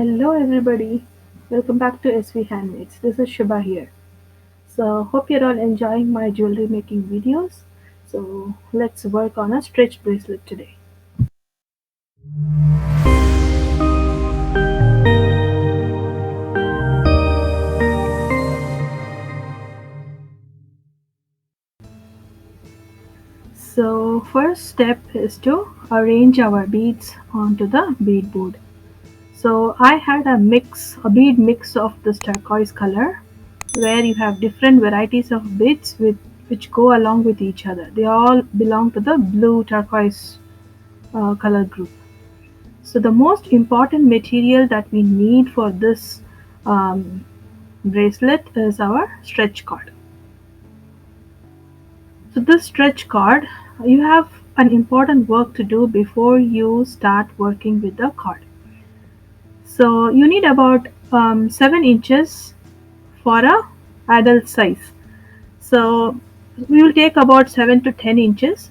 Hello everybody, welcome back to SV Handmaids. This is Shubha here. So hope you're all enjoying my jewelry making videos. So let's work on a stretch bracelet today. So first step is to arrange our beads onto the bead board. So I had a bead mix of this turquoise color where you have different varieties of beads which go along with each other. They all belong to the blue turquoise color group. So the most important material that we need for this um, bracelet is our stretch cord. So this stretch cord, you have an important work to do before you start working with the cord. So you need about 7 inches for a adult size. So we will take about 7 to 10 inches.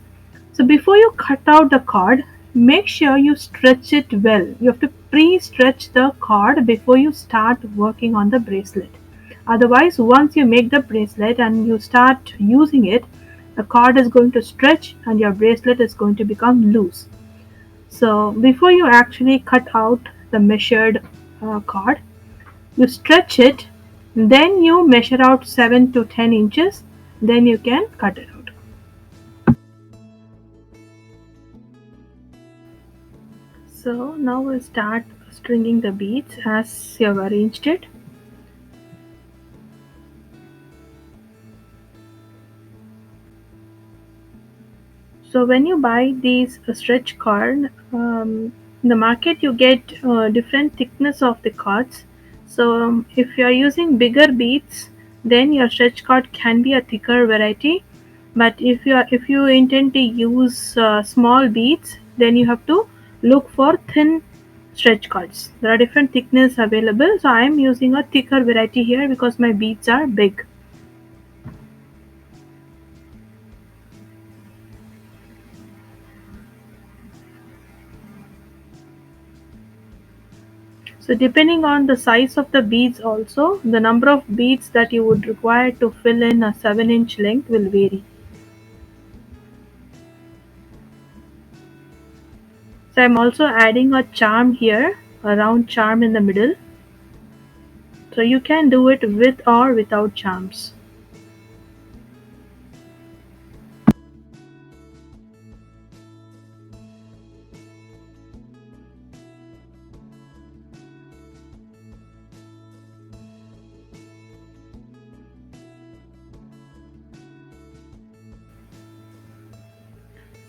So before you cut out the cord, make sure you stretch it well. You have to pre-stretch the cord before you start working on the bracelet. Otherwise, once you make the bracelet and you start using it, the cord is going to stretch and your bracelet is going to become loose. So before you actually cut out the measured cord, you stretch it, then you measure out 7 to 10 inches, then you can cut it out. So now we'll start stringing the beads as you have arranged it. So when you buy these stretch cord, in the market you get different thickness of the cords. So if you are using bigger beads, then your stretch cord can be a thicker variety. But if you intend to use small beads, then you have to look for thin stretch cords. There are different thickness available. So I am using a thicker variety here because my beads are big. So depending on the size of the beads also, the number of beads that you would require to fill in a 7-inch length will vary. So I'm also adding a charm here, a round charm in the middle. So you can do it with or without charms.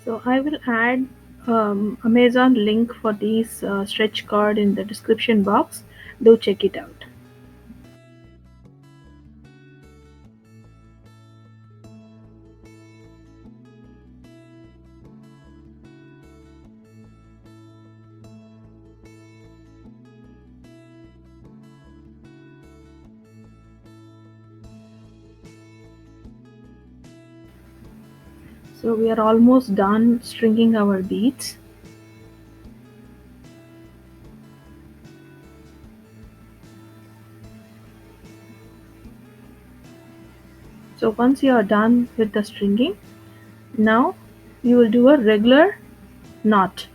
So I will add Amazon link for these stretch cord in the description box. Do check it out. So we are almost done stringing our beads. So once you are done with the stringing, now you will do a regular knot.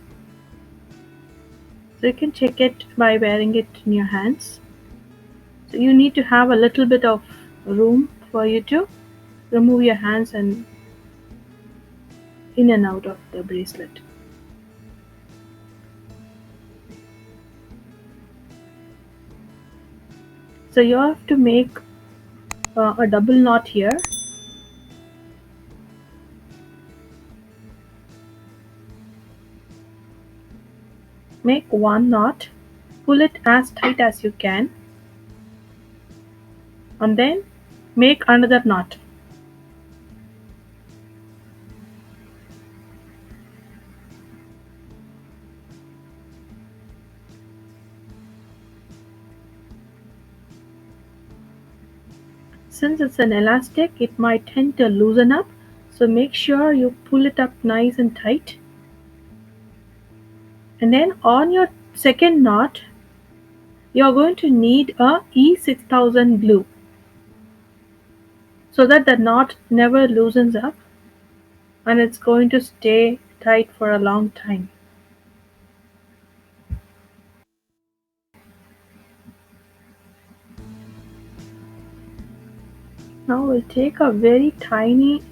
So you can check it by wearing it in your hands. So you need to have a little bit of room for you to remove your hands and in and out of the bracelet. So you have to make a double knot here. Make one knot, pull it as tight as you can, and then make another knot. Since it's an elastic, it might tend to loosen up, so make sure you pull it up nice and tight. And then on your second knot, you're going to need a E6000 glue so that the knot never loosens up and it's going to stay tight for a long time. Now we'll take a very tiny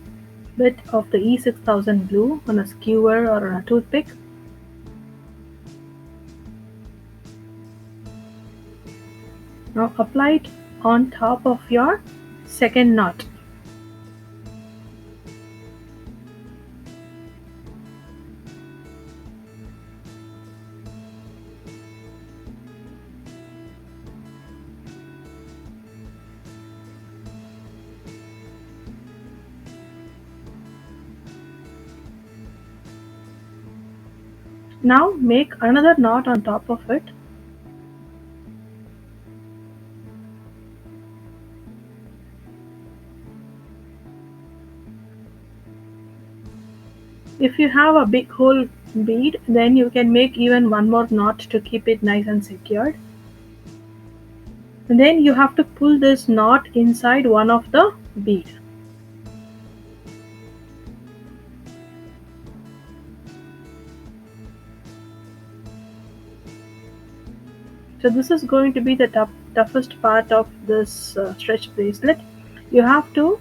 bit of the E6000 glue on a skewer or on a toothpick. Now apply it on top of your second knot. Now make another knot on top of it. If you have a big hole bead, then you can make even one more knot to keep it nice and secured. And then you have to pull this knot inside one of the bead. So this is going to be the toughest part of this stretch bracelet. You have to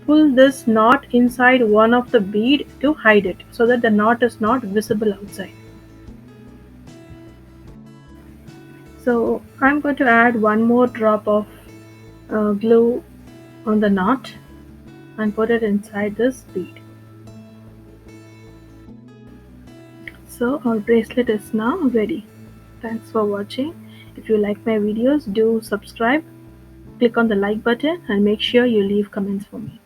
pull this knot inside one of the bead to hide it so that the knot is not visible outside. So I'm going to add one more drop of glue on the knot and put it inside this bead. So our bracelet is now ready. Thanks for watching. If you like my videos, do subscribe, click on the like button and make sure you leave comments for me.